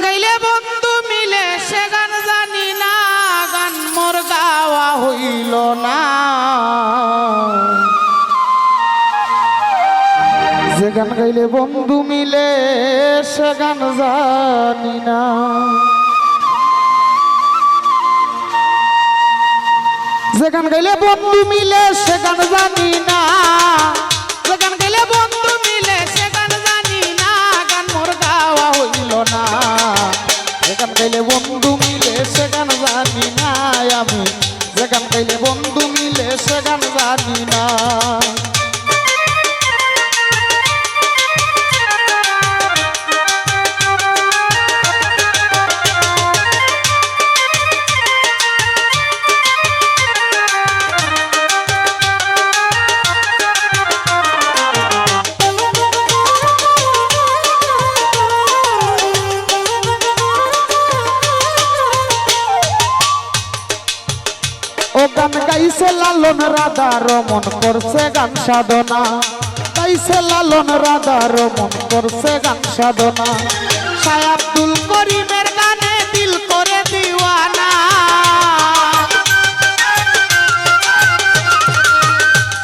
গাইলে বন্ধু মিলে সে গান জানি না, গান মোর গাওয়া হইল না। যে গান গাইলে বন্ধু মিলে সে গান জানি না। যে গান গাইলে বন্ধু মিলে সে গান জানি না, যে গান গাইলে বন্ধু মিলে সে গান জানি না, গান মোর গাওয়া হইল না। যে গান গাইলে বন্ধু মিলে সে গান জানি না আমি, যে গান গাইলে বন্ধু মিলে সে গান জানি না। ও গান গাইছে লালন রাধা রমন করছে গান সাধনা, গাইছে লালন রাধা রমন করছে গান সাধনা। শাহ আব্দুল করিমের গানে দিল করে দিওয়ানা,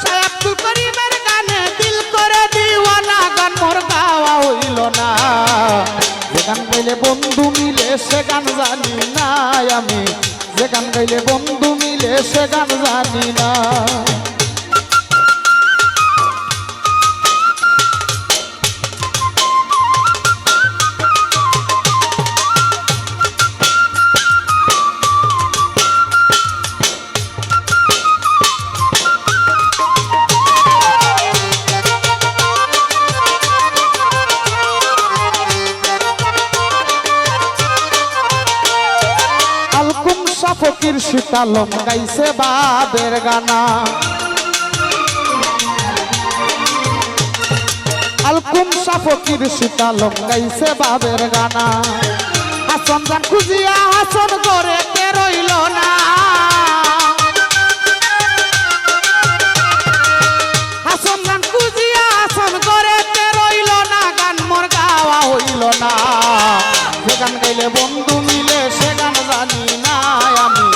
শাহ আব্দুল করিমের গানে দিল করে দিওয়ানা, গান মোর গাওয়া হইল না। যে গান গাইলে বন্ধু মিলে সে গান জানি না আমি, যে গান গাইলে বন্ধু মিলে সে গান জানি না। ফকির শীতালম গাইছে বাবের গানা, আলকুম শাহ ফকির শীতালম গাইছে বাবের গানা। হাসন জান খুঁজিয়া হাসন করে কে রইল না, হাসন জান খুঁজিয়া হাসন করে কে রইল না, গান মোর গাওয়া হইল না। যে গান গাইলে বন্ধু মিলে সে গান জানি না আমি,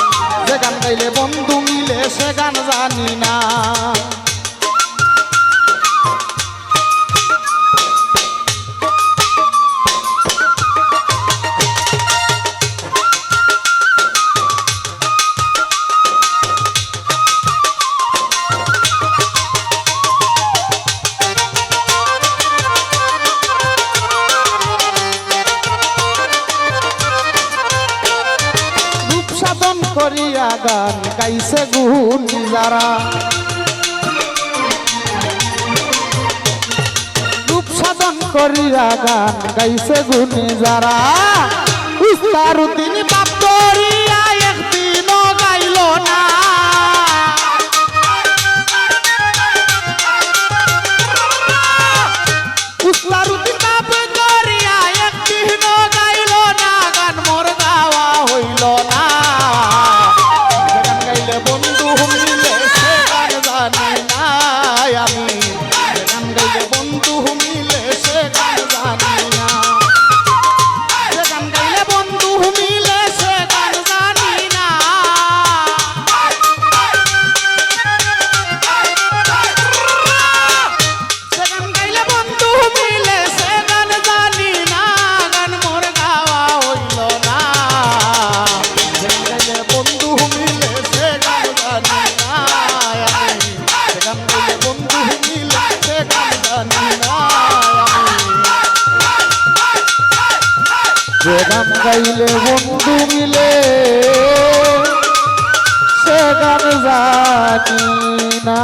যে গান গাইলে বন্ধু মিলে সে গান জানি না। করিয়া গান গাইছে গুণী যারা, রূপ সাধন করিয়া গান গাইছে গুণী যারা। উস্তারুদ্দিন বাপ করিয়া একদিনও গাইল না, উস্তারুদ্দিন বাপ করিয়া একদিনও গাইল না, গান মোর গাওয়া হইল না। বন্ধু মিলে সে গান জানি না আমি, গান গাইলে বন্ধু মিলে সে গান জানি না, যে গান গাইলে বন্ধু মিলে সে গান জানি না। সে গান গাইলে বন্ধু মিলে সে গান জানি না, গান মোর গাওয়া হইল না। যে গান গাইলে বন্ধু মিলে সে গান জানি না আমি, যে গান গাইলে বন্ধু মিলে সে গান জানি না আমি, যে গান গাইলে বন্ধু মিলে সে গান জানি না।